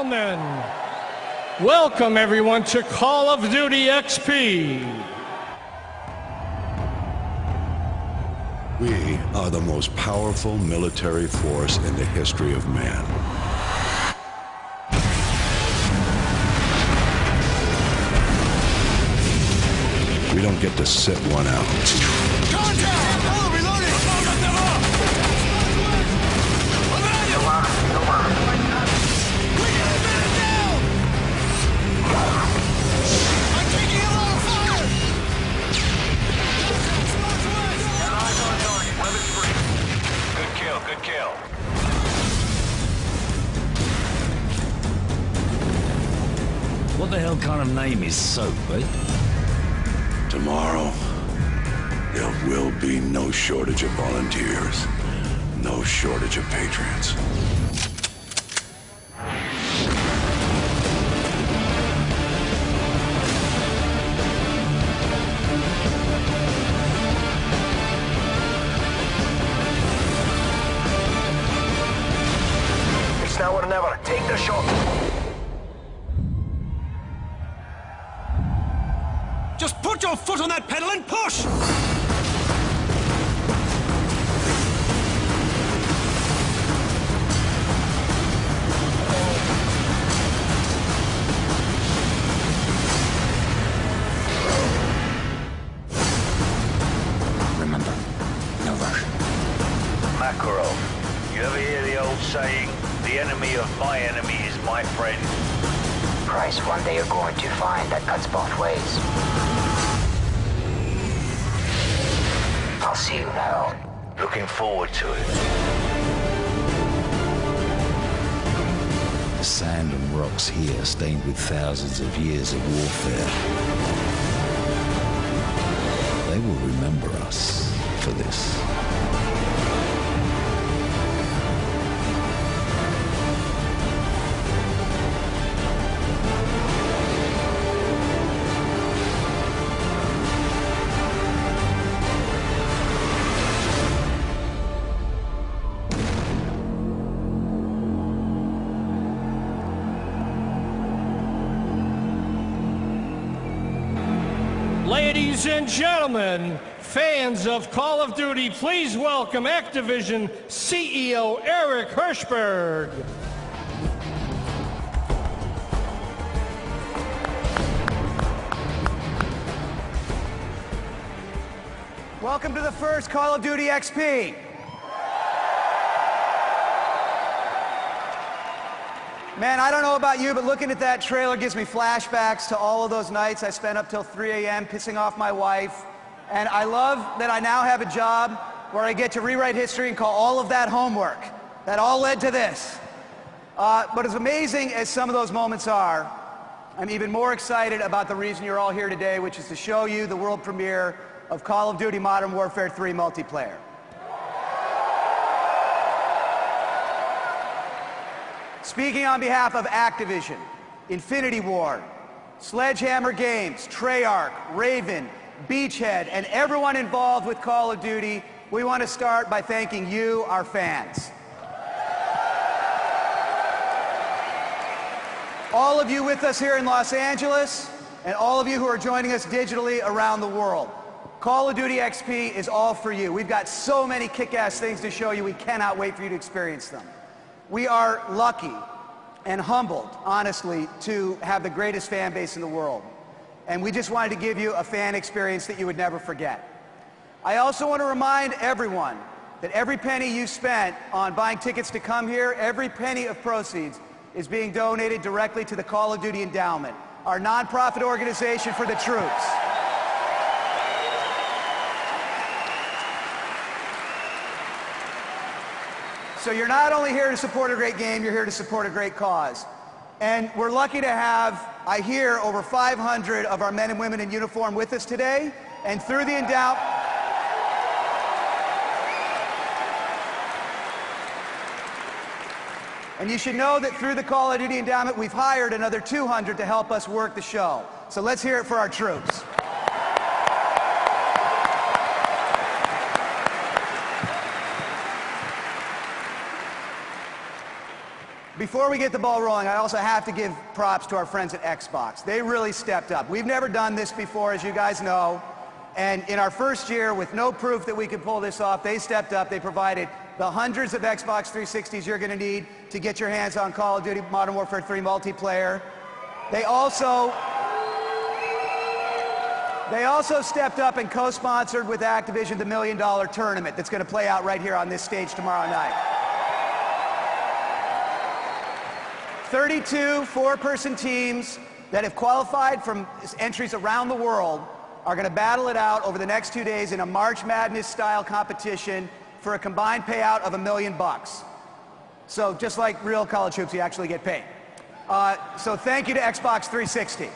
gentlemen, welcome everyone to Call of Duty XP. We are the most powerful military force in the history of man. We don't get to sit one out. Contact! Oh, reloading! We got a man down! I'm taking a lot of fire! Eyes on target. Weapons free. Good kill, good kill. What the hell kind of name is Soap, eh? Tomorrow, there will be no shortage of volunteers, no shortage of patriots. It's now or never. Take the shot. Just put your foot on that pedal and push! Remember, no rush. Makarov, you ever hear the old saying, the enemy of my enemy is my friend? Price, one day you're going to find that cuts both ways. I'll see you now. Looking forward to it. The sand and rocks here stained with thousands of years of warfare. They will remember us for this. Ladies and gentlemen, fans of Call of Duty, please welcome Activision CEO Eric Hirschberg. Welcome to the first Call of Duty XP. Man, I don't know about you, but looking at that trailer gives me flashbacks to all of those nights I spent up till 3 a.m. pissing off my wife. And I love that I now have a job where I get to rewrite history and call all of that homework. That all led to this. But as amazing as some of those moments are, I'm even more excited about the reason you're all here today, which is to show you the world premiere of Call of Duty Modern Warfare 3 multiplayer. Speaking on behalf of Activision, Infinity Ward, Sledgehammer Games, Treyarch, Raven, Beachhead, and everyone involved with Call of Duty, we want to start by thanking you, our fans. All of you with us here in Los Angeles, and all of you who are joining us digitally around the world. Call of Duty XP is all for you. We've got so many kick-ass things to show you, we cannot wait for you to experience them. We are lucky and humbled, honestly, to have the greatest fan base in the world. And we just wanted to give you a fan experience that you would never forget. I also want to remind everyone that every penny you spent on buying tickets to come here, every penny of proceeds is being donated directly to the Call of Duty Endowment, our nonprofit organization for the troops. So you're not only here to support a great game, you're here to support a great cause. And we're lucky to have, I hear, over 500 of our men and women in uniform with us today. And through the endowment... And you should know that through the Call of Duty Endowment, we've hired another 200 to help us work the show. So let's hear it for our troops. before we get the ball rolling, I also have to give props to our friends at Xbox. They really stepped up. We've never done this before, as you guys know. And in our first year, with no proof that we could pull this off, they stepped up. They provided the hundreds of Xbox 360s you're going to need to get your hands on Call of Duty Modern Warfare 3 multiplayer. They also stepped up and co-sponsored with Activision the $1 Million Tournament that's going to play out right here on this stage tomorrow night. 32 four-person teams that have qualified from entries around the world are going to battle it out over the next 2 days in a March Madness-style competition for a combined payout of $1 million. So just like real college hoops, you actually get paid. So thank you to Xbox 360.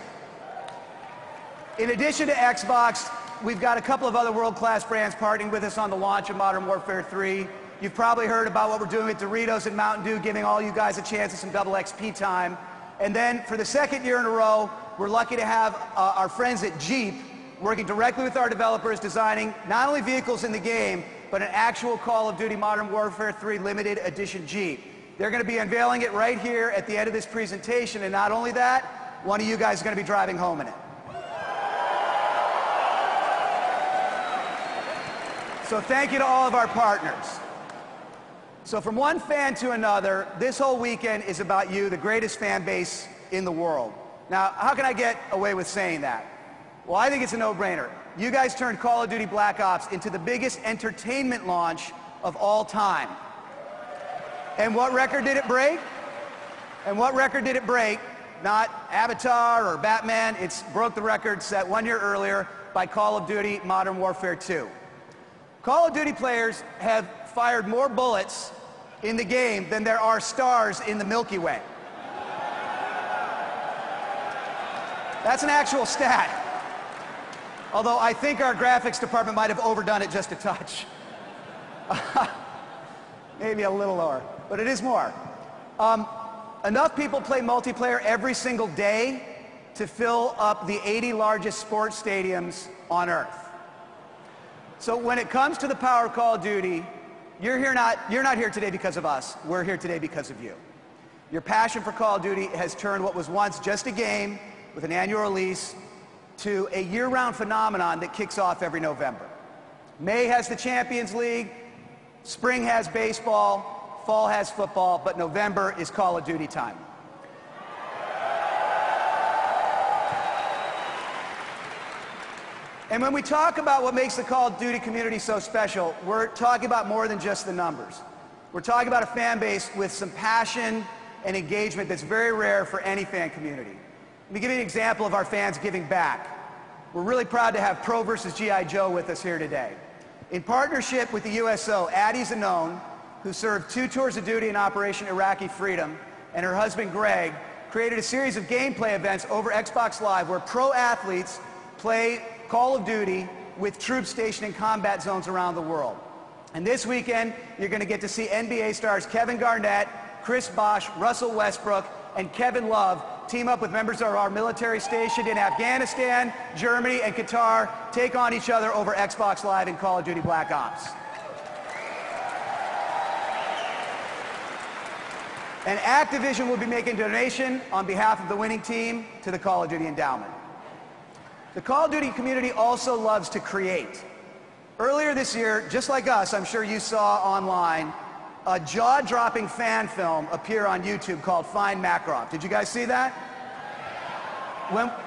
In addition to Xbox, we've got a couple of other world-class brands partnering with us on the launch of Modern Warfare 3. You've probably heard about what we're doing with Doritos and Mountain Dew, giving all you guys a chance at some double XP time. And then for the second year in a row, we're lucky to have our friends at Jeep working directly with our developers, designing not only vehicles in the game, but an actual Call of Duty Modern Warfare 3 limited edition Jeep. They're going to be unveiling it right here at the end of this presentation, and not only that, one of you guys is going to be driving home in it. So thank you to all of our partners. So from one fan to another, this whole weekend is about you, the greatest fan base in the world. Now, how can I get away with saying that? Well, I think it's a no-brainer. You guys turned Call of Duty Black Ops into the biggest entertainment launch of all time. And what record did it break? And what record did it break? Not Avatar or Batman. It broke the record set 1 year earlier by Call of Duty Modern Warfare 2. Call of Duty players have fired more bullets in the game than there are stars in the Milky Way. That's an actual stat. Although I think our graphics department might have overdone it just a touch. Maybe a little lower, but it is more. Enough people play multiplayer every single day to fill up the 80 largest sports stadiums on Earth. So when it comes to the power of Call of Duty, you're not here today because of us. We're here today because of you. Your passion for Call of Duty has turned what was once just a game with an annual release to a year-round phenomenon that kicks off every November. May has the Champions League, spring has baseball, fall has football, but November is Call of Duty time. And when we talk about what makes the Call of Duty community so special, we're talking about more than just the numbers. We're talking about a fan base with some passion and engagement that's very rare for any fan community. Let me give you an example of our fans giving back. We're really proud to have Pro vs. G.I. Joe with us here today. In partnership with the USO, Addie Zanone, who served 2 tours of duty in Operation Iraqi Freedom, and her husband Greg, created a series of gameplay events over Xbox Live where pro athletes play Call of Duty with troops stationed in combat zones around the world. And this weekend, you're going to get to see NBA stars Kevin Garnett, Chris Bosh, Russell Westbrook, and Kevin Love team up with members of our military stationed in Afghanistan, Germany, and Qatar, take on each other over Xbox Live and Call of Duty Black Ops. And Activision will be making a donation on behalf of the winning team to the Call of Duty Endowment. The Call of Duty community also loves to create. Earlier this year, just like us, I'm sure you saw online, a jaw-dropping fan film appear on YouTube called Find Makarov. Did you guys see that?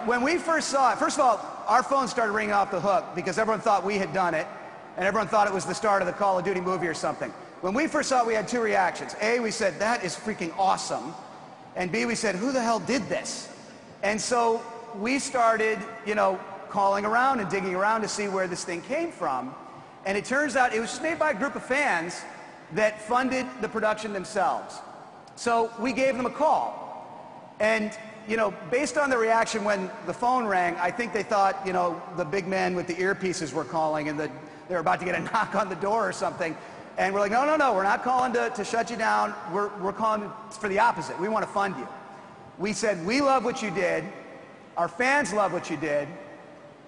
When we first saw it, first of all, our phones started ringing off the hook because everyone thought we had done it, and everyone thought it was the start of the Call of Duty movie or something. When we first saw it, we had 2 reactions. A, we said, that is freaking awesome. And B, we said, who the hell did this? And so we started, calling around and digging around to see where this thing came from. And it turns out it was just made by a group of fans that funded the production themselves. So we gave them a call. And, based on the reaction when the phone rang, I think they thought, the big men with the earpieces were calling and that they were about to get a knock on the door or something. And we're like, no, we're not calling to shut you down. We're calling for the opposite. We want to fund you. We said, we love what you did. Our fans love what you did.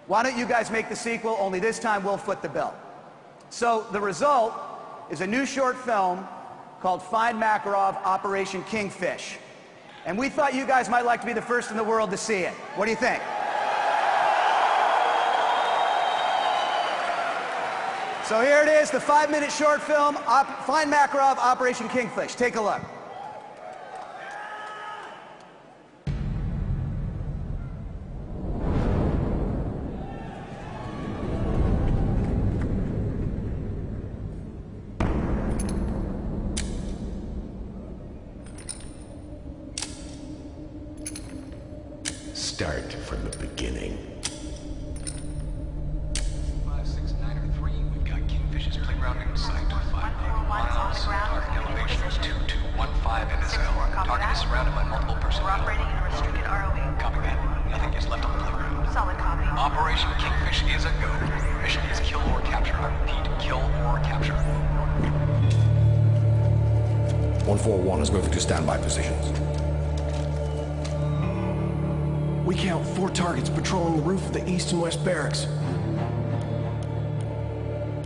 Why don't you guys make the sequel, only this time we'll foot the bill. So the result is a new short film called Find Makarov Operation Kingfish. And we thought you guys might like to be the first in the world to see it. What do you think? So here it is, the 5-minute short film, Find Makarov Operation Kingfish. Take a look. Start from the beginning. 56903, we've got Kingfish's playground in sight. 5 miles. Target elevation is 2215 in the zone. Target is surrounded by multiple personnel. We're operating in a restricted ROE. Copy that. Nothing is left on the playground. Solid copy. Operation Kingfish is a go. Mission is kill or capture. I repeat, kill or capture. 141 is moving to standby positions. We count 4 targets patrolling the roof of the east and west barracks.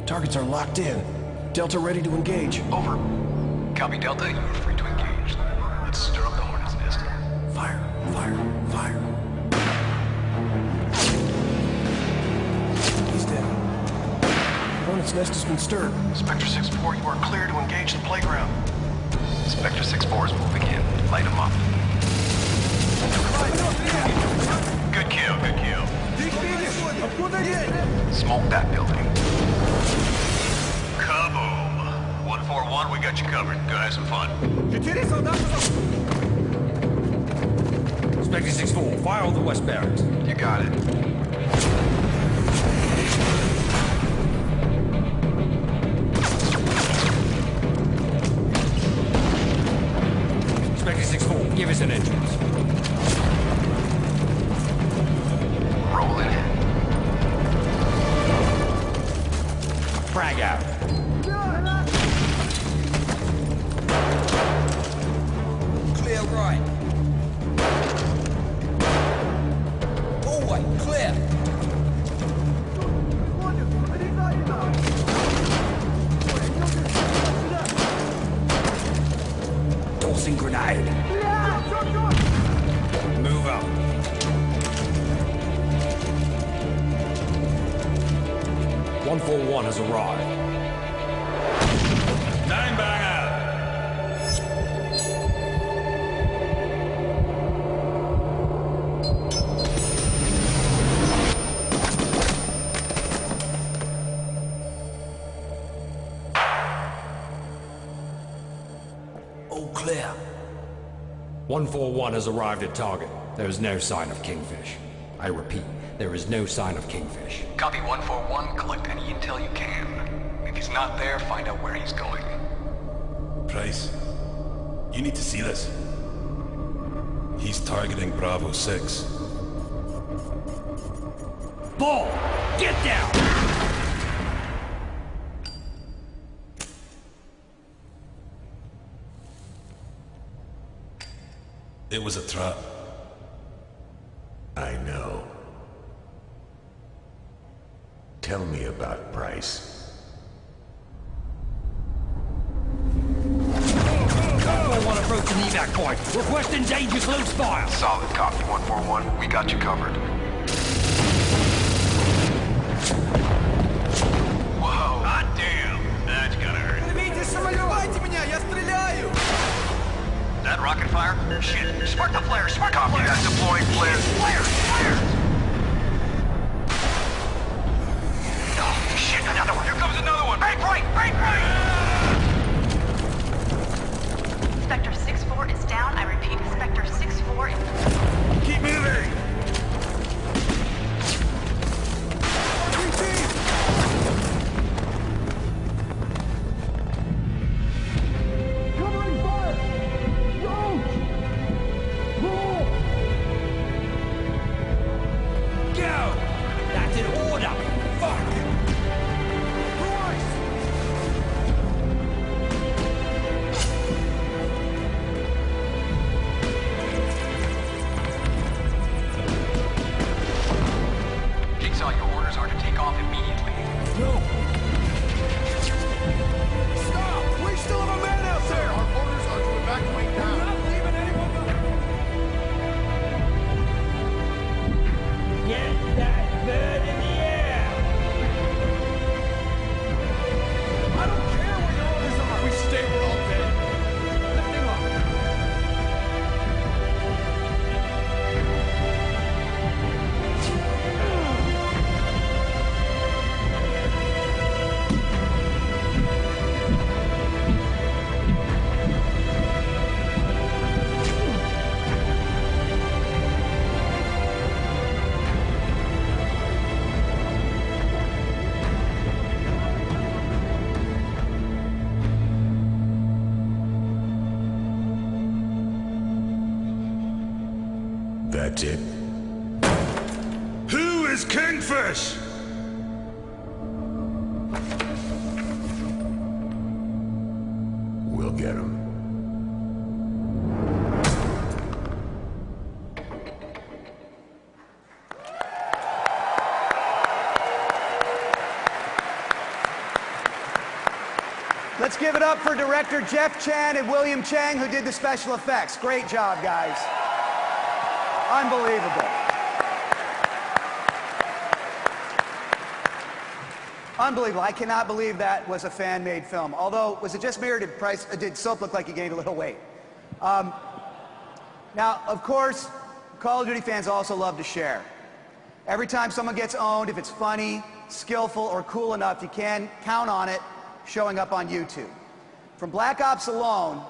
Targets are locked in. Delta ready to engage. Over. Copy Delta, you are free to engage. Let's stir up the hornet's nest. Fire, fire, fire. He's down. Hornet's nest has been stirred. Spectre 6-4, you are clear to engage the playground. Spectre 6-4 is moving in. Light him up. Good kill, good kill. Smoke that building. Kaboom. 141, we got you covered. Go have some fun. Spectre 6-4, fire on the west barracks. You got it. Spectre 6-4, give us an entrance. Rolling in. Frag out. Clear right. Hallway, clear. Tossing grenade. Move up. "141 has arrived. Nine bang out. All clear. 141 has arrived at target. There is no sign of Kingfish. I repeat, there is no sign of Kingfish. Copy 141, collect any intel you can. If he's not there, find out where he's going. Price, you need to see this. He's targeting Bravo 6. Ball! Get down! It was a trap. I know. Tell me about Price. "141 approaching the evac point. Requesting dangerous loose fire." Solid copy, 141. We got you covered. Whoa. Hot damn. That's gotta hurt. That rocket fire? Shit. Spark the flare. Spark the flare. Copy that. Deploying flares. Flares. Flares. Oh, shit. Another one. Here comes another one. Break right. Break right. Spectre 6-4 is down. I repeat, Spectre 6-4 is... Keep moving! That's it? Who is Kingfish? We'll get him. Let's give it up for director Jeff Chan and William Chang, who did the special effects. Great job, guys. Unbelievable. Unbelievable. I cannot believe that was a fan-made film. Although, was it just me or did Soap look like he gained a little weight? Now, of course, Call of Duty fans also love to share. Every time someone gets owned, if it's funny, skillful, or cool enough, you can count on it showing up on YouTube. From Black Ops alone,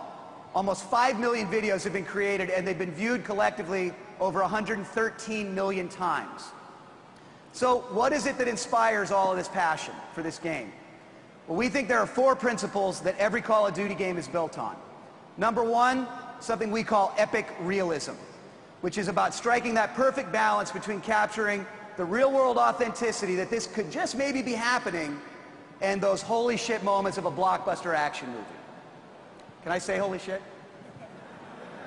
almost 5 million videos have been created, and they've been viewed collectively over 113 million times. So what is it that inspires all of this passion for this game? Well, we think there are 4 principles that every Call of Duty game is built on. Number 1, something we call epic realism, which is about striking that perfect balance between capturing the real-world authenticity that this could just maybe be happening and those holy shit moments of a blockbuster action movie. Can I say holy shit?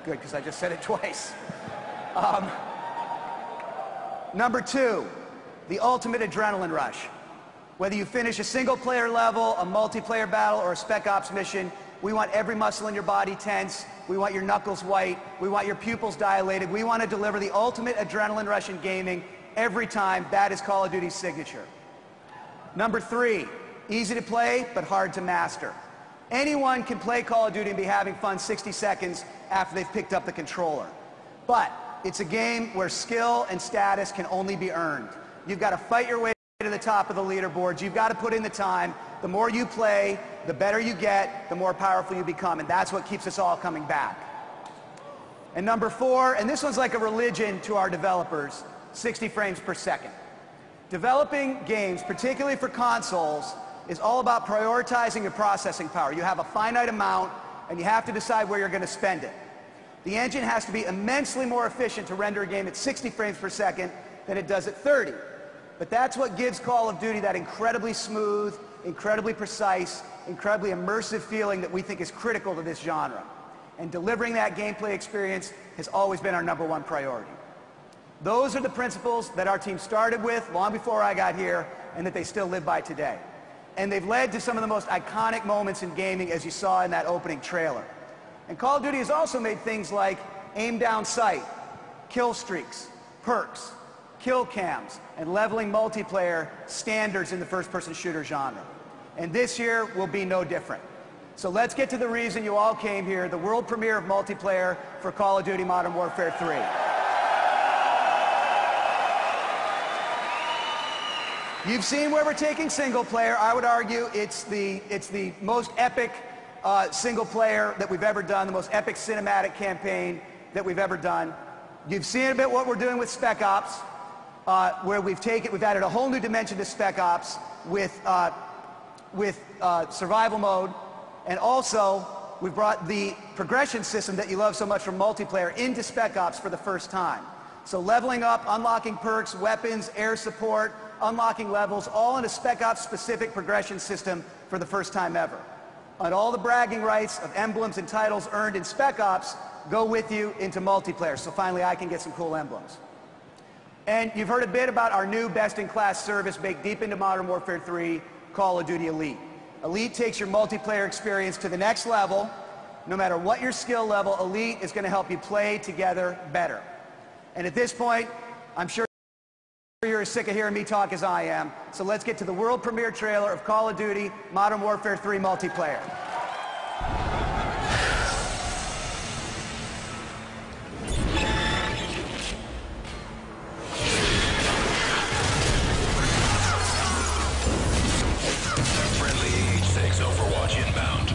Good, because I just said it twice. Number 2, the ultimate adrenaline rush. Whether you finish a single-player level, a multiplayer battle, or a Spec Ops mission, we want every muscle in your body tense. We want your knuckles white. We want your pupils dilated. We want to deliver the ultimate adrenaline rush in gaming every time. That is Call of Duty's signature. Number 3, easy to play, but hard to master. Anyone can play Call of Duty and be having fun 60 seconds after they've picked up the controller. But it's a game where skill and status can only be earned. You've got to fight your way to the top of the leaderboards. You've got to put in the time. The more you play, the better you get, the more powerful you become, and that's what keeps us all coming back. And number 4, and this one's like a religion to our developers, 60 frames per second. Developing games, particularly for consoles, is all about prioritizing your processing power. You have a finite amount, and you have to decide where you're going to spend it. The engine has to be immensely more efficient to render a game at 60 frames per second than it does at 30. But that's what gives Call of Duty that incredibly smooth, incredibly precise, incredibly immersive feeling that we think is critical to this genre. And delivering that gameplay experience has always been our #1 priority. Those are the principles that our team started with long before I got here, and that they still live by today. And they've led to some of the most iconic moments in gaming, as you saw in that opening trailer. And Call of Duty has also made things like aim down sight, kill streaks, perks, kill cams, and leveling multiplayer standards in the first-person shooter genre. And this year will be no different. So let's get to the reason you all came here, the world premiere of multiplayer for Call of Duty Modern Warfare 3. You've seen where we're taking single player. I would argue it's the most epic single player that we've ever done, the most epic cinematic campaign that we've ever done. You've seen a bit what we're doing with Spec Ops, where we've added a whole new dimension to Spec Ops with survival mode, and also we've brought the progression system that you love so much from multiplayer into Spec Ops for the first time. So leveling up, unlocking perks, weapons, air support, unlocking levels, all in a Spec Ops specific progression system for the first time ever. And all the bragging rights of emblems and titles earned in Spec Ops go with you into multiplayer, so finally I can get some cool emblems. And you've heard a bit about our new best-in-class service baked deep into Modern Warfare 3, Call of Duty Elite. Elite takes your multiplayer experience to the next level. No matter what your skill level, Elite is going to help you play together better. And at this point, I'm sure you're as sick of hearing me talk as I am, so let's get to the world premiere trailer of Call of Duty Modern Warfare 3 multiplayer. Friendly H6 Overwatch inbound.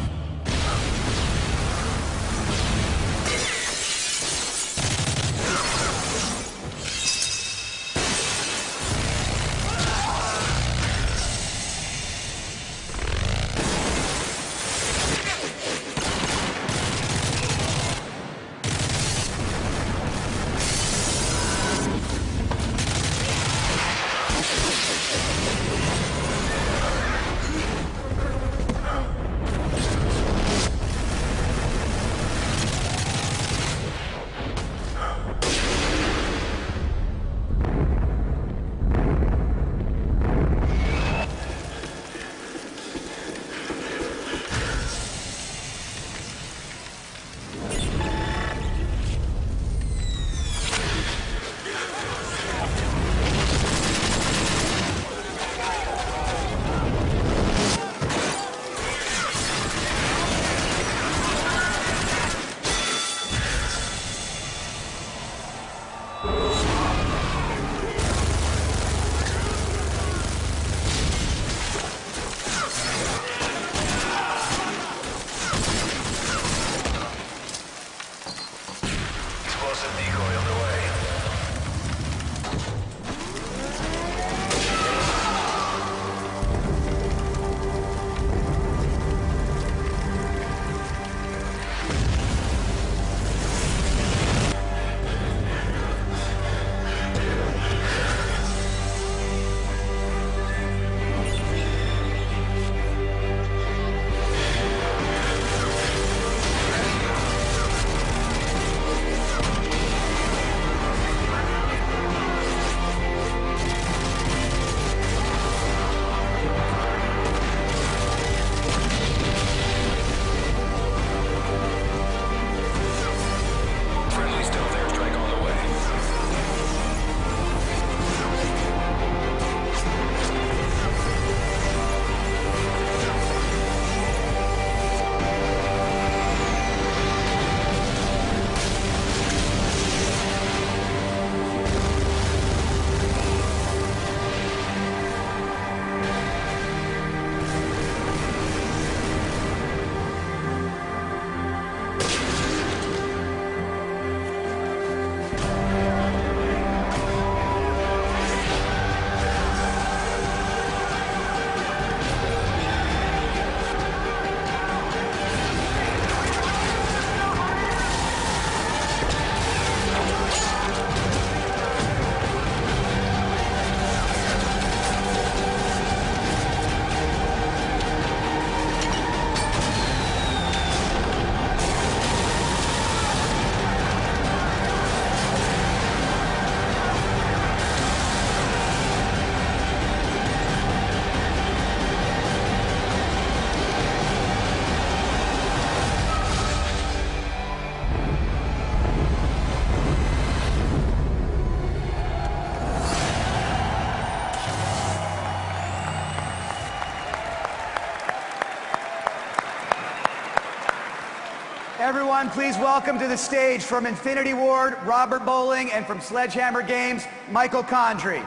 everyone, please welcome to the stage from Infinity Ward, Robert Bowling, and from Sledgehammer Games, Michael Condrey.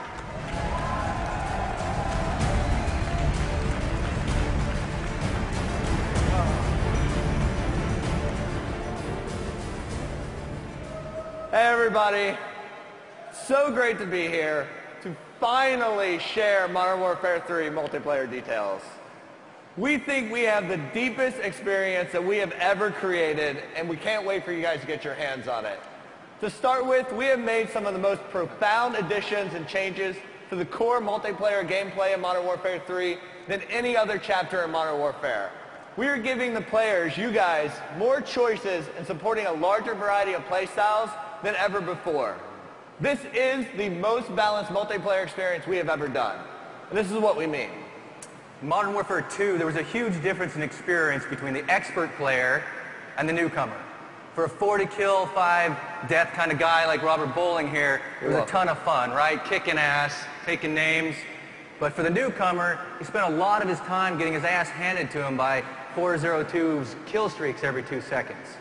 Hey everybody, so great to be here to finally share Modern Warfare 3 multiplayer details. We think we have the deepest experience that we have ever created, and we can't wait for you guys to get your hands on it. To start with, we have made some of the most profound additions and changes to the core multiplayer gameplay in Modern Warfare 3 than any other chapter in Modern Warfare. We are giving the players, you guys, more choices and supporting a larger variety of playstyles than ever before. This is the most balanced multiplayer experience we have ever done. And this is what we mean. In Modern Warfare 2, there was a huge difference in experience between the expert player and the newcomer. For a 40-kill, 5-death kind of guy like Robert Bowling here, it was a ton of fun, right? Kicking ass, taking names. But for the newcomer, he spent a lot of his time getting his ass handed to him by 402's kill streaks every 2 seconds.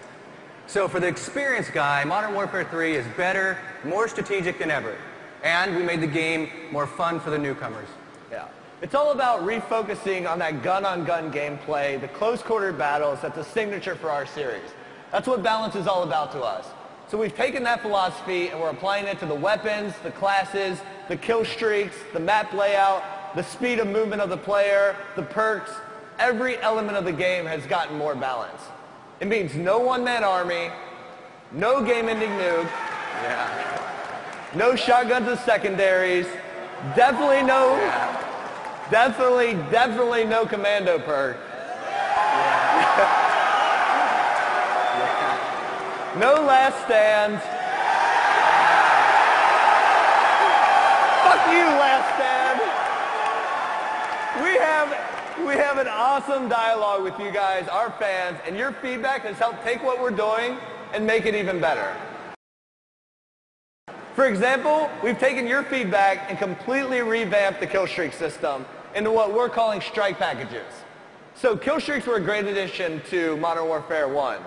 So for the experienced guy, Modern Warfare 3 is better, more strategic than ever. And we made the game more fun for the newcomers. Yeah. It's all about refocusing on that gun-on-gun gameplay, the close-quarter battles that's a signature for our series. That's what balance is all about to us. So we've taken that philosophy and we're applying it to the weapons, the classes, the kill streaks, the map layout, the speed of movement of the player, the perks. Every element of the game has gotten more balance. It means no one-man army, no game-ending nuke, no shotguns as secondaries, definitely no commando perk. No last stand. Fuck you, last stand. We have an awesome dialogue with you guys, our fans, and your feedback has helped take what we're doing and make it even better. For example, we've taken your feedback and completely revamped the kill streak system into what we're calling strike packages. So kill streaks were a great addition to Modern Warfare 1.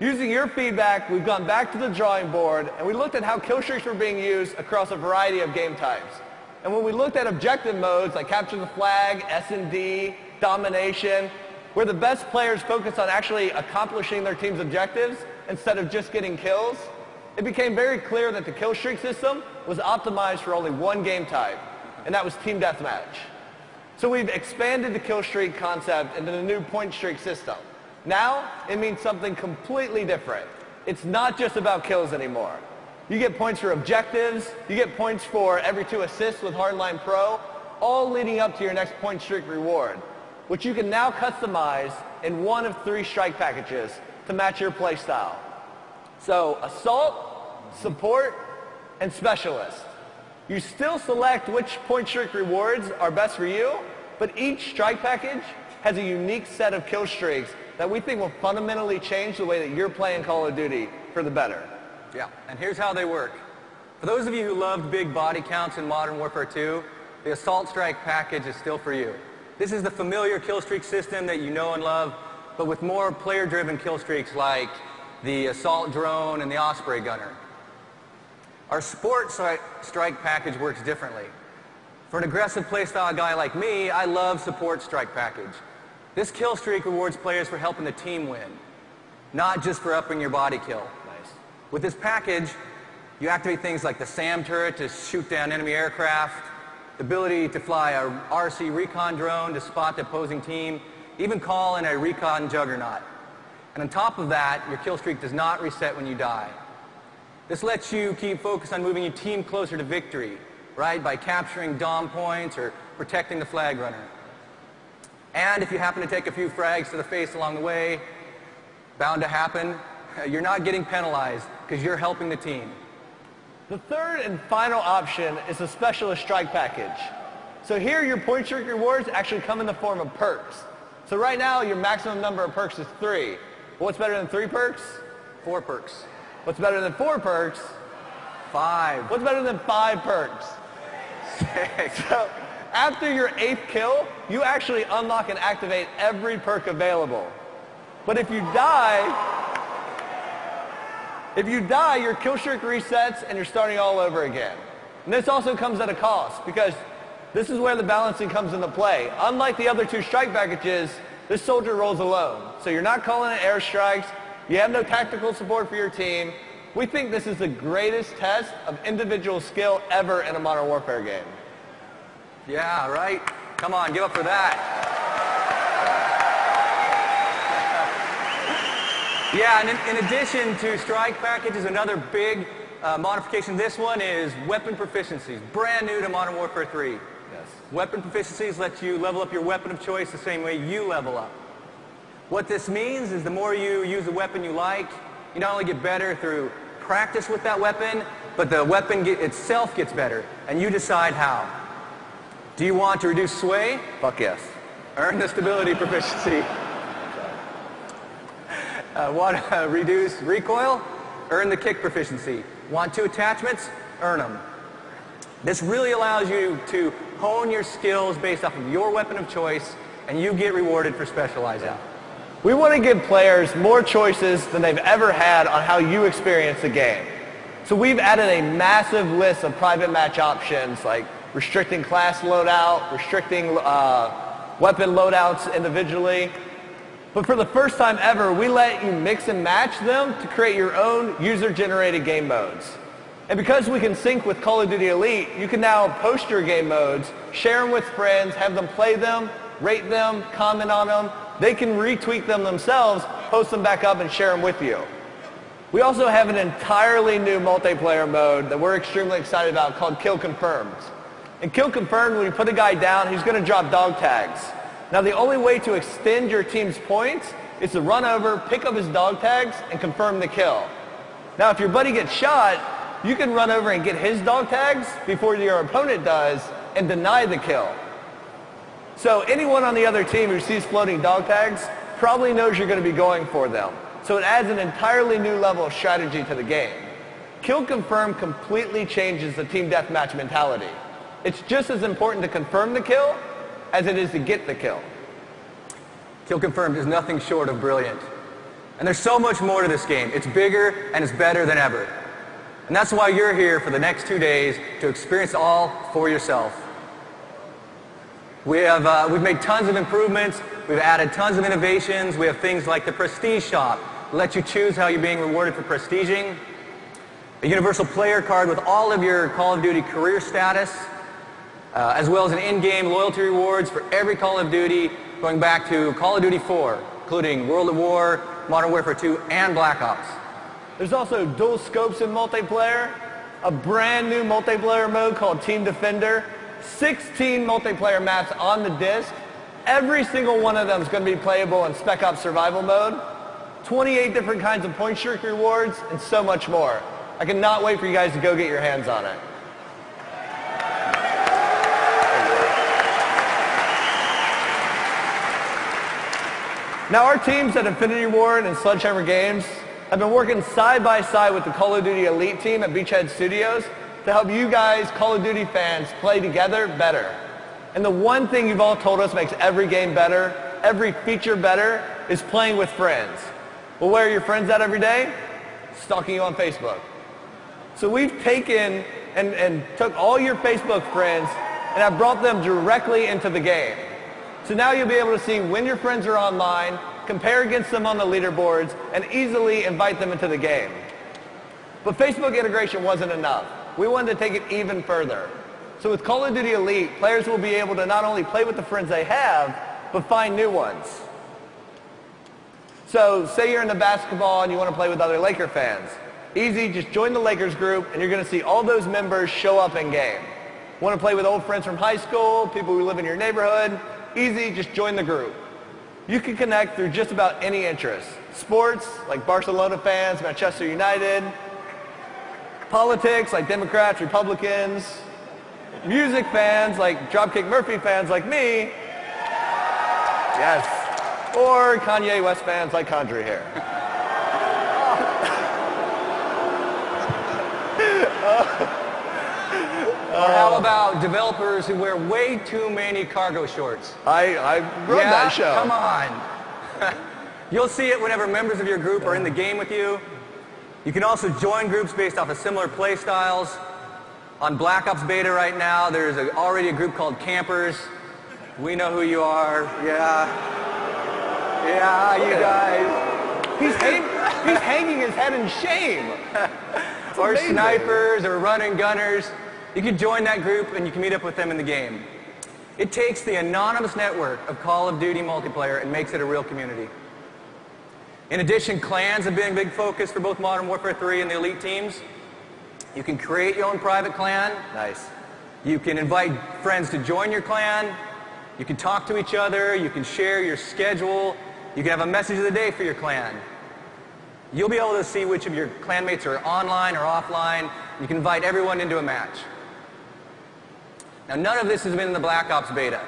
Using your feedback, we've gone back to the drawing board and we looked at how kill streaks were being used across a variety of game types. And when we looked at objective modes like capture the flag, S&D, domination, where the best players focused on actually accomplishing their team's objectives instead of just getting kills, it became very clear that the kill streak system was optimized for only one game type, and that was team deathmatch. So we've expanded the kill streak concept into the new point streak system. Now, it means something completely different. It's not just about kills anymore. You get points for objectives, you get points for every 2 assists with Hardline Pro, all leading up to your next point streak reward, which you can now customize in one of 3 strike packages to match your play style. So, Assault, Support, and Specialist. You still select which point streak rewards are best for you, but each strike package has a unique set of kill streaks that we think will fundamentally change the way that you're playing Call of Duty for the better. Yeah, and here's how they work. For those of you who loved big body counts in Modern Warfare 2, the Assault Strike package is still for you. This is the familiar kill streak system that you know and love, but with more player-driven kill streaks like the Assault Drone and the Osprey Gunner. Our Sport Strike package works differently. For an aggressive playstyle guy like me, I love Support Strike package. This kill streak rewards players for helping the team win, not just for upping your body kill. Nice. With this package, you activate things like the SAM turret to shoot down enemy aircraft, the ability to fly a RC recon drone to spot the opposing team, even call in a recon juggernaut. And on top of that, your kill streak does not reset when you die. This lets you keep focused on moving your team closer to victory, right, by capturing dom points or protecting the flag runner. And if you happen to take a few frags to the face along the way, bound to happen, you're not getting penalized because you're helping the team. The third and final option is the Specialist Strike package. So here your point streak rewards actually come in the form of perks. So right now your maximum number of perks is 3. Well, what's better than 3 perks? 4 perks. What's better than 4 perks? 5. What's better than 5 perks? 6. So after your 8th kill, you actually unlock and activate every perk available. But if you die, If you die, your kill streak resets and you're starting all over again. And this also comes at a cost because this is where the balancing comes into play. Unlike the other 2 strike packages, this soldier rolls alone. So you're not calling in airstrikes. You have no tactical support for your team. We think this is the greatest test of individual skill ever in a Modern Warfare game. Yeah, right? Come on, give up for that. Yeah, and in addition to strike packages, another big modification, this one is weapon proficiencies. Brand new to Modern Warfare 3. Yes. Weapon proficiencies let you level up your weapon of choice the same way you level up. What this means is the more you use a weapon you like, you not only get better through practice with that weapon, but the weapon itself gets better, and you decide how. Do you want to reduce sway? Fuck yes. Earn the stability proficiency. Want to reduce recoil? Earn the kick proficiency. Want 2 attachments? Earn them. This really allows you to hone your skills based off of your weapon of choice, and you get rewarded for specializing. Yeah. We want to give players more choices than they've ever had on how you experience the game. So we've added a massive list of private match options like restricting class loadout, restricting weapon loadouts individually. But for the first time ever, we let you mix and match them to create your own user-generated game modes. And because we can sync with Call of Duty Elite, you can now post your game modes, share them with friends, have them play them, rate them, comment on them. They can retweet them themselves, post them back up, and share them with you. We also have an entirely new multiplayer mode that we're extremely excited about called Kill Confirmed. In Kill Confirmed, when you put a guy down, he's going to drop dog tags. Now, the only way to extend your team's points is to run over, pick up his dog tags, and confirm the kill. Now, if your buddy gets shot, you can run over and get his dog tags before your opponent does and deny the kill. So anyone on the other team who sees floating dog tags probably knows you're going to be going for them. So it adds an entirely new level of strategy to the game. Kill Confirm completely changes the team deathmatch mentality. It's just as important to confirm the kill as it is to get the kill. Kill Confirmed is nothing short of brilliant. And there's so much more to this game. It's bigger and it's better than ever. And that's why you're here for the next 2 days to experience it all for yourself. We've made tons of improvements. We've added tons of innovations. We have things like the Prestige Shop. Let you choose how you're being rewarded for prestiging. A universal player card with all of your Call of Duty career status, as well as an in-game loyalty rewards for every Call of Duty going back to Call of Duty 4, including World at War, Modern Warfare 2, and Black Ops. There's also dual scopes in multiplayer, a brand new multiplayer mode called Team Defender, 16 multiplayer maps on the disc. Every single one of them is going to be playable in Spec Ops Survival Mode, 28 different kinds of point streak rewards, and so much more. I cannot wait for you guys to go get your hands on it. Now, our teams at Infinity Ward and Sledgehammer Games have been working side by side with the Call of Duty Elite team at Beachhead Studios to help you guys, Call of Duty fans, play together better. And the one thing you've all told us makes every game better, every feature better, is playing with friends. Well, where are your friends at every day? Stalking you on Facebook. So we've taken and took all your Facebook friends and have brought them directly into the game. So now you'll be able to see when your friends are online, compare against them on the leaderboards, and easily invite them into the game. But Facebook integration wasn't enough. We wanted to take it even further. So with Call of Duty Elite, players will be able to not only play with the friends they have, but find new ones. So say you're into basketball and you want to play with other Laker fans. Easy, just join the Lakers group and you're going to see all those members show up in game. Want to play with old friends from high school, people who live in your neighborhood? Easy, just join the group. You can connect through just about any interest. Sports, like Barcelona fans, Manchester United. Politics, like Democrats, Republicans. Music fans, like Dropkick Murphy fans like me. Yes. Or Kanye West fans like Condry here. Or how about developers who wear way too many cargo shorts? I wrote that show. Come on. You'll see it whenever members of your group are in the game with you. You can also join groups based off of similar play styles. On Black Ops Beta right now, there's already a group called Campers. We know who you are. Yeah. Yeah, you guys. He's hanging his head in shame. Or snipers or running gunners. You can join that group and you can meet up with them in the game. It takes the anonymous network of Call of Duty multiplayer and makes it a real community. In addition, clans have been a big focus for both Modern Warfare 3 and the Elite teams. You can create your own private clan. Nice. You can invite friends to join your clan. You can talk to each other. You can share your schedule. You can have a message of the day for your clan. You'll be able to see which of your clanmates are online or offline. You can invite everyone into a match. Now, none of this has been in the Black Ops Beta,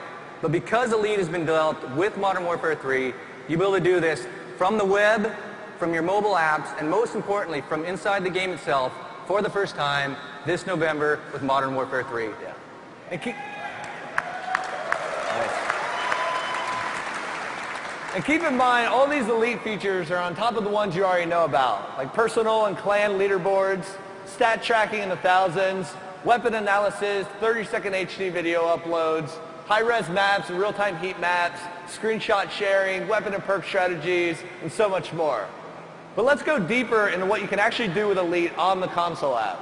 but because Elite has been developed with Modern Warfare 3, you'll be able to do this from the web, from your mobile apps, and most importantly, from inside the game itself for the first time this November with Modern Warfare 3. Yeah. And keep in mind, all these Elite features are on top of the ones you already know about, like personal and clan leaderboards, stat tracking in the thousands, weapon analysis, 30-second HD video uploads, high-res maps and real-time heat maps, screenshot sharing, weapon and perk strategies, and so much more. But let's go deeper into what you can actually do with Elite on the console app.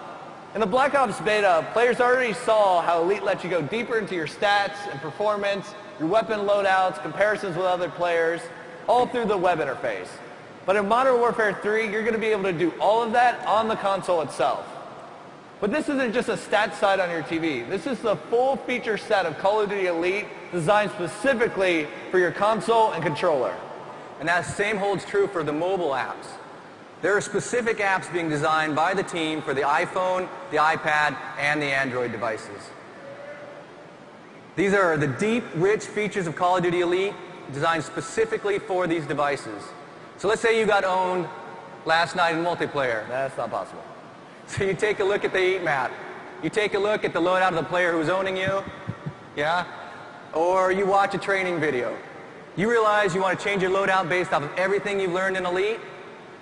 In the Black Ops Beta, players already saw how Elite lets you go deeper into your stats and performance, your weapon loadouts, comparisons with other players, all through the web interface. But in Modern Warfare 3, you're going to be able to do all of that on the console itself. But this isn't just a stat site on your TV. This is the full feature set of Call of Duty Elite designed specifically for your console and controller. And that same holds true for the mobile apps. There are specific apps being designed by the team for the iPhone, the iPad, and the Android devices. These are the deep, rich features of Call of Duty Elite designed specifically for these devices. So let's say you got owned last night in multiplayer. That's not possible. So you take a look at the heat map. You take a look at the loadout of the player who's owning you. Yeah? Or you watch a training video. You realize you want to change your loadout based off of everything you've learned in Elite.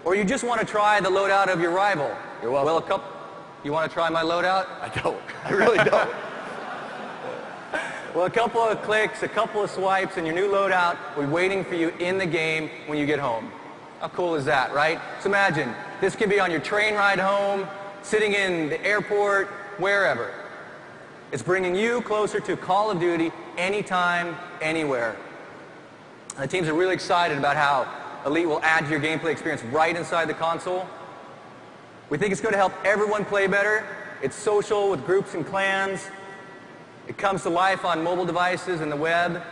Or you just want to try the loadout of your rival. You're welcome. Well, you want to try my loadout? I don't. I really don't. Well, a couple of clicks, a couple of swipes, and your new loadout will be waiting for you in the game when you get home. How cool is that, right? So imagine, this can be on your train ride home, sitting in the airport, wherever. It's bringing you closer to Call of Duty anytime, anywhere. The teams are really excited about how Elite will add to your gameplay experience right inside the console. We think it's going to help everyone play better. It's social with groups and clans. It comes to life on mobile devices and the web.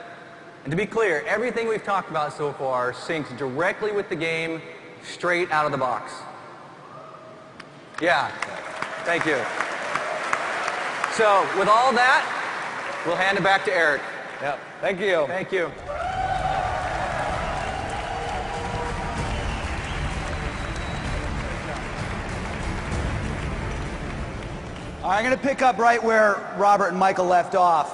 And to be clear, everything we've talked about so far syncs directly with the game, straight out of the box. Yeah, thank you. So with all that, we'll hand it back to Eric. Yep, thank you. Thank you. I'm going to pick up right where Robert and Michael left off.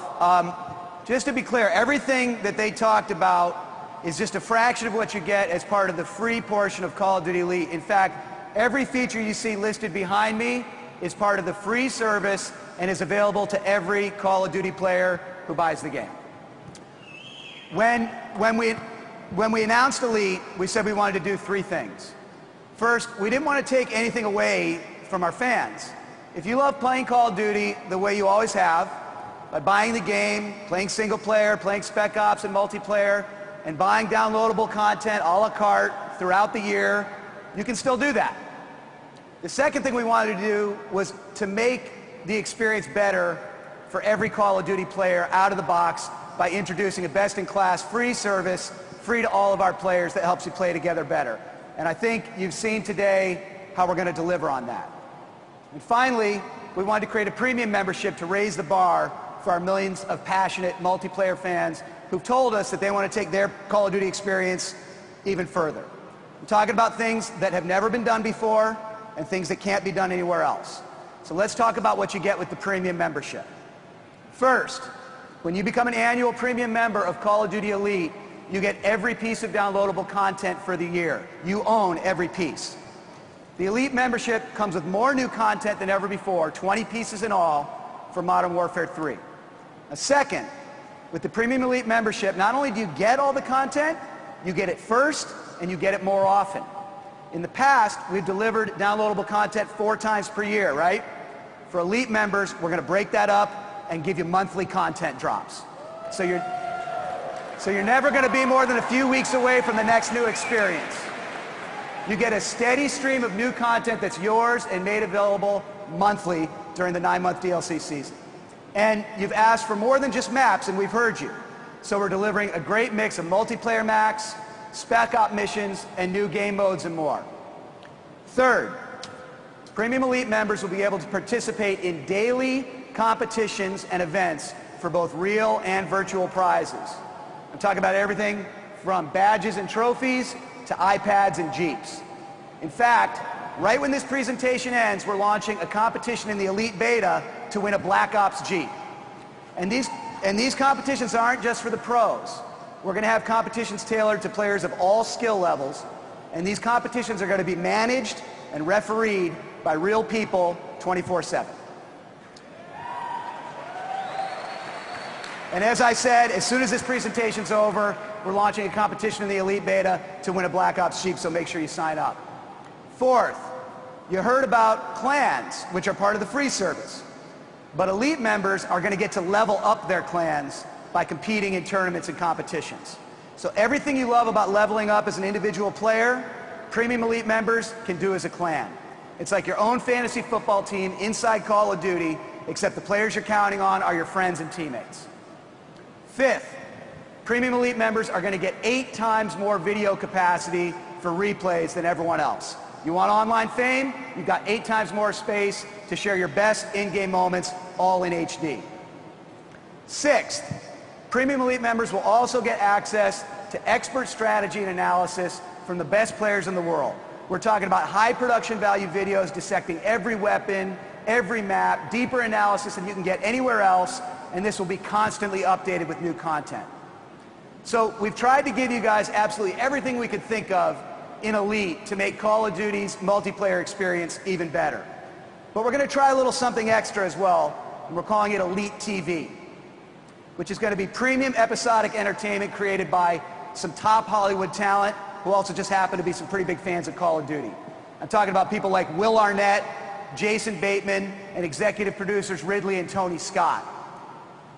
Just to be clear, everything that they talked about is just a fraction of what you get as part of the free portion of Call of Duty Elite. In fact, every feature you see listed behind me is part of the free service and is available to every Call of Duty player who buys the game. When we announced Elite, we said we wanted to do three things. First, we didn't want to take anything away from our fans. If you love playing Call of Duty the way you always have, by buying the game, playing single player, playing Spec Ops and multiplayer, and buying downloadable content a la carte throughout the year, you can still do that. The second thing we wanted to do was to make the experience better for every Call of Duty player out of the box by introducing a best-in-class free service, free to all of our players, that helps you play together better. And I think you've seen today how we're going to deliver on that. And finally, we wanted to create a premium membership to raise the bar for our millions of passionate multiplayer fans who've told us that they want to take their Call of Duty experience even further. I'm talking about things that have never been done before and things that can't be done anywhere else. So let's talk about what you get with the premium membership. First, when you become an annual premium member of Call of Duty Elite, you get every piece of downloadable content for the year. You own every piece. The Elite membership comes with more new content than ever before, 20 pieces in all, for Modern Warfare 3. Now, second, with the Premium Elite membership, not only do you get all the content, you get it first and you get it more often. In the past, we've delivered downloadable content 4 times per year, right? For Elite members, we're going to break that up and give you monthly content drops. So you're never going to be more than a few weeks away from the next new experience. You get a steady stream of new content that's yours and made available monthly during the 9-month DLC season. And you've asked for more than just maps, and we've heard you. So we're delivering a great mix of multiplayer maps, spec op missions, and new game modes and more. Third, Premium Elite members will be able to participate in daily competitions and events for both real and virtual prizes. I'm talking about everything from badges and trophies to iPads and Jeeps. In fact, right when this presentation ends, we're launching a competition in the Elite Beta to win a Black Ops Jeep. And these competitions aren't just for the pros. We're going to have competitions tailored to players of all skill levels, and these competitions are going to be managed and refereed by real people 24/7. And as I said, as soon as this presentation's over, we're launching a competition in the Elite Beta to win a Black Ops Jeep, so make sure you sign up. Fourth, you heard about clans, which are part of the free service. But Elite members are going to get to level up their clans by competing in tournaments and competitions. So everything you love about leveling up as an individual player, Premium Elite members can do as a clan. It's like your own fantasy football team inside Call of Duty, except the players you're counting on are your friends and teammates. Fifth, Premium Elite members are going to get 8 times more video capacity for replays than everyone else. You want online fame? You've got 8 times more space to share your best in-game moments, all in HD. Sixth, Premium Elite members will also get access to expert strategy and analysis from the best players in the world. We're talking about high production value videos dissecting every weapon, every map, deeper analysis than you can get anywhere else, and this will be constantly updated with new content. So we've tried to give you guys absolutely everything we could think of in Elite to make Call of Duty's multiplayer experience even better. But we're going to try a little something extra as well, and we're calling it Elite TV, which is going to be premium episodic entertainment created by some top Hollywood talent who also just happen to be some pretty big fans of Call of Duty. I'm talking about people like Will Arnett, Jason Bateman, and executive producers Ridley and Tony Scott.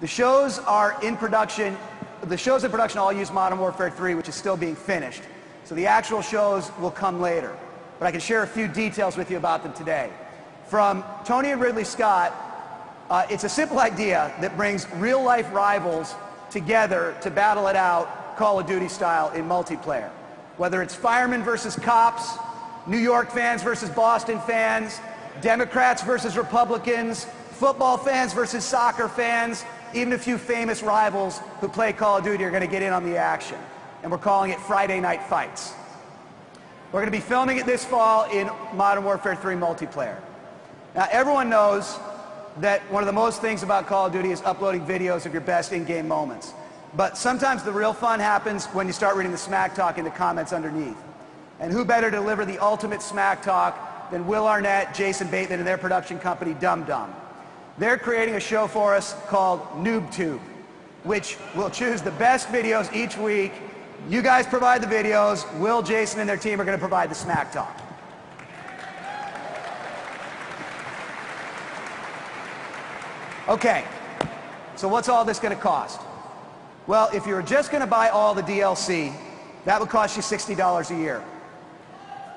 The shows are in production. The shows in production all use Modern Warfare 3, which is still being finished. So the actual shows will come later. But I can share a few details with you about them today. From Tony and Ridley Scott, it's a simple idea that brings real-life rivals together to battle it out Call of Duty style in multiplayer. Whether it's firemen versus cops, New York fans versus Boston fans, Democrats versus Republicans, football fans versus soccer fans, even a few famous rivals who play Call of Duty are going to get in on the action. And we're calling it Friday Night Fights. We're going to be filming it this fall in Modern Warfare 3 multiplayer. Now, everyone knows that one of the most things about Call of Duty is uploading videos of your best in-game moments. But sometimes the real fun happens when you start reading the smack talk in the comments underneath. And who better to deliver the ultimate smack talk than Will Arnett, Jason Bateman, and their production company, Dum Dum. They're creating a show for us called NoobTube, which will choose the best videos each week. You guys provide the videos. Will, Jason, and their team are going to provide the smack talk. Okay, so what's all this going to cost? Well, if you were just going to buy all the DLC, that would cost you $60 a year.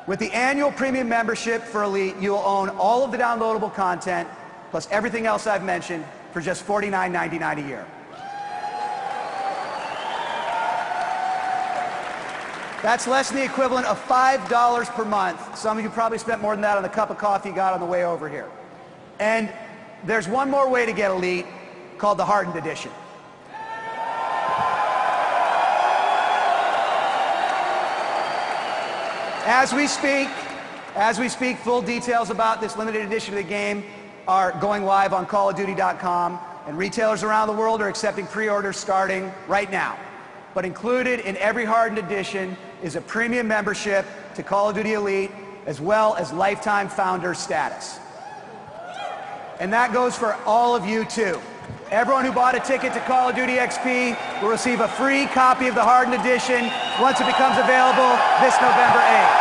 With the annual premium membership for Elite, you will own all of the downloadable content, plus everything else I've mentioned, for just $49.99 a year. That's less than the equivalent of $5 per month. Some of you probably spent more than that on the cup of coffee you got on the way over here. And there's one more way to get Elite, called the Hardened Edition. As we speak, full details about this limited edition of the game are going live on callofduty.com, and retailers around the world are accepting pre-orders starting right now. But included in every Hardened Edition is a premium membership to Call of Duty Elite as well as lifetime founder status. And that goes for all of you too. Everyone who bought a ticket to Call of Duty XP will receive a free copy of the Hardened Edition once it becomes available this November 8th.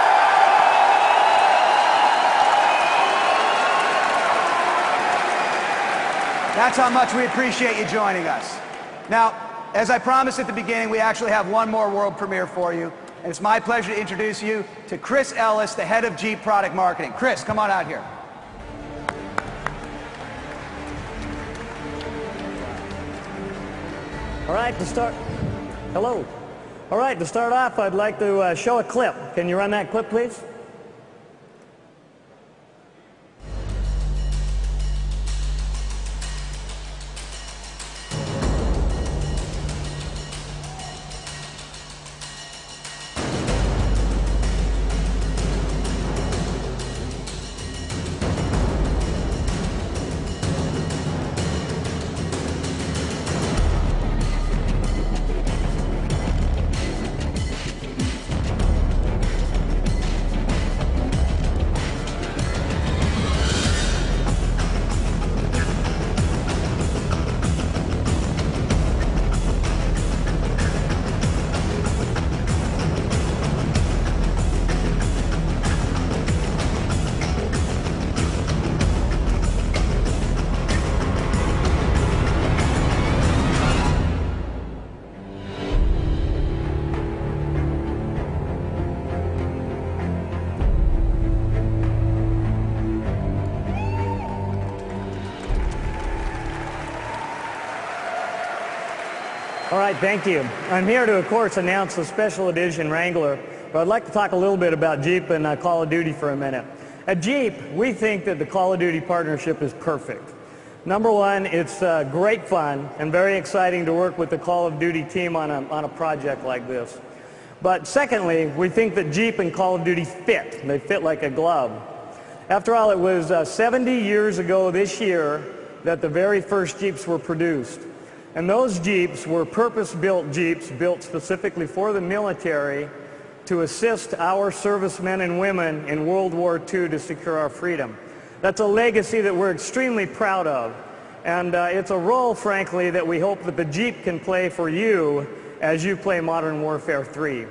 That's how much we appreciate you joining us. Now, as I promised at the beginning, we actually have one more world premiere for you. And it's my pleasure to introduce you to Chris Ellis, the head of Jeep Product Marketing. Chris, come on out here. All right, to start, hello. All right, to start off, I'd like to show a clip. Can you run that clip, please? All right, thank you. I'm here to, of course, announce the special edition Wrangler, but I'd like to talk a little bit about Jeep and Call of Duty for a minute. At Jeep, we think that the Call of Duty partnership is perfect. Number one, it's great fun and very exciting to work with the Call of Duty team on a project like this. But secondly, we think that Jeep and Call of Duty fit. They fit like a glove. After all, it was 70 years ago this year that the very first Jeeps were produced. And those Jeeps were purpose-built Jeeps built specifically for the military to assist our servicemen and women in World War II to secure our freedom. That's a legacy that we're extremely proud of. And it's a role, frankly, that we hope that the Jeep can play for you as you play Modern Warfare 3.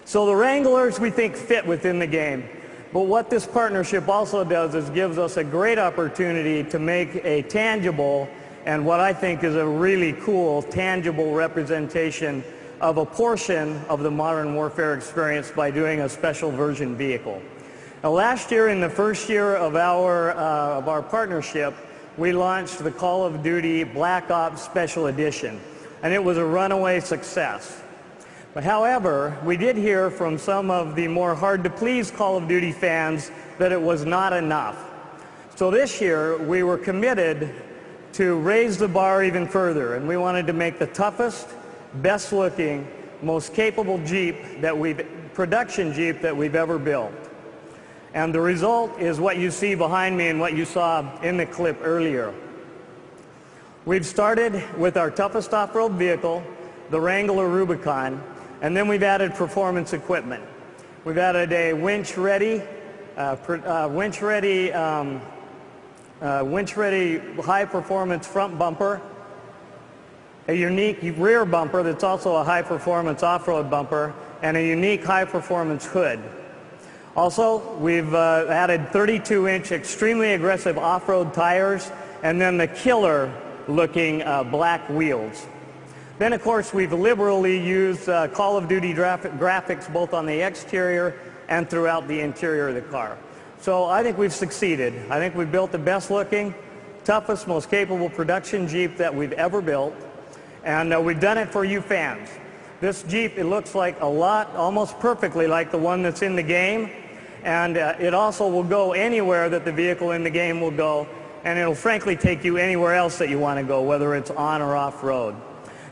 So the Wranglers, we think, fit within the game. But what this partnership also does is gives us a great opportunity to make a tangible and what I think is a really cool, tangible representation of a portion of the Modern Warfare experience by doing a special version vehicle. Now, last year, in the first year of our partnership, we launched the Call of Duty Black Ops Special Edition, and it was a runaway success. But however, we did hear from some of the more hard-to-please Call of Duty fans that it was not enough. So this year, we were committed to raise the bar even further, and we wanted to make the toughest, best-looking, most capable Jeep production Jeep that we've ever built. And the result is what you see behind me and what you saw in the clip earlier. We've started with our toughest off-road vehicle, the Wrangler Rubicon, and then we've added performance equipment. We've added a winch-ready high-performance front bumper, a unique rear bumper that's also a high-performance off-road bumper, and a unique high-performance hood. Also, we've added 32-inch extremely aggressive off-road tires, and then the killer-looking black wheels. Then, of course, we've liberally used Call of Duty graphics both on the exterior and throughout the interior of the car. So I think we've succeeded. I think we've built the best looking, toughest, most capable production Jeep that we've ever built. And we've done it for you fans. This Jeep, it looks like a lot, almost perfectly like the one that's in the game. And it also will go anywhere that the vehicle in the game will go. And it'll frankly take you anywhere else that you want to go, whether it's on or off road.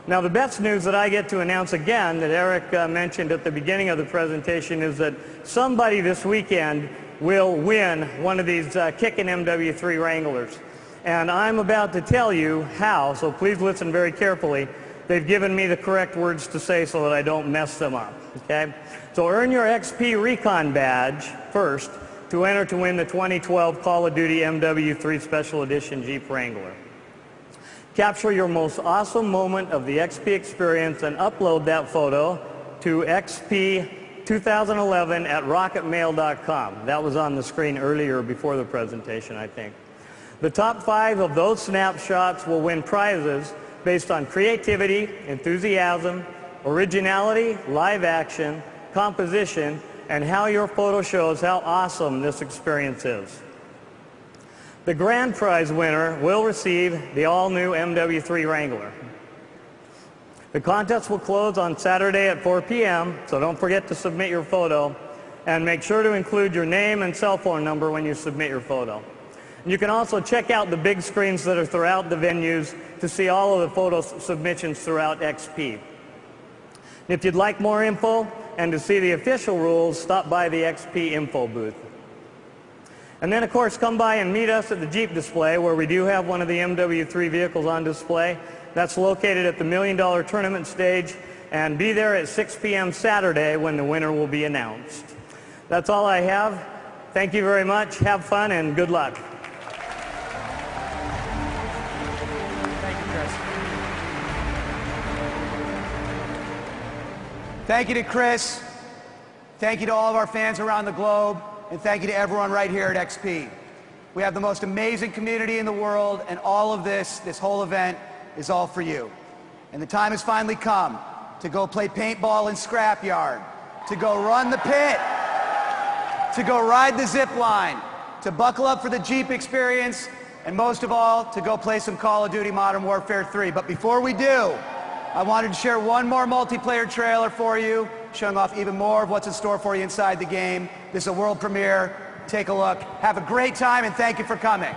Now, the best news that I get to announce again that Eric mentioned at the beginning of the presentation is that somebody this weekend will win one of these Carton MW3 Wranglers. And I'm about to tell you how, so please listen very carefully. They've given me the correct words to say so that I don't mess them up, okay? So earn your XP Recon badge first to enter to win the 2012 Call of Duty MW3 Special Edition Jeep Wrangler. Capture your most awesome moment of the XP experience and upload that photo to xp2011@rocketmail.com. That was on the screen earlier before the presentation, I think. The top 5 of those snapshots will win prizes based on creativity, enthusiasm, originality, live action, composition, and how your photo shows how awesome this experience is. The grand prize winner will receive the all-new MW3 Wrangler. The contest will close on Saturday at 4 p.m., so don't forget to submit your photo, and make sure to include your name and cell phone number when you submit your photo. You can also check out the big screens that are throughout the venues to see all of the photo submissions throughout XP. If you'd like more info and to see the official rules, stop by the XP info booth. And then, of course, come by and meet us at the Jeep display, where we do have one of the MW3 vehicles on display. That's located at the $1 Million Tournament stage, and be there at 6 p.m. Saturday when the winner will be announced. That's all I have. Thank you very much. Have fun and good luck. Thank you to Chris. Thank you to all of our fans around the globe. And thank you to everyone right here at XP. We have the most amazing community in the world, and all of this whole event is all for you. And the time has finally come to go play paintball in Scrapyard, to go run the pit, to go ride the zip line, to buckle up for the Jeep experience, and most of all, to go play some Call of Duty Modern Warfare 3. But before we do, I wanted to share one more multiplayer trailer for you, showing off even more of what's in store for you inside the game. This is a world premiere. Take a look. Have a great time, and thank you for coming.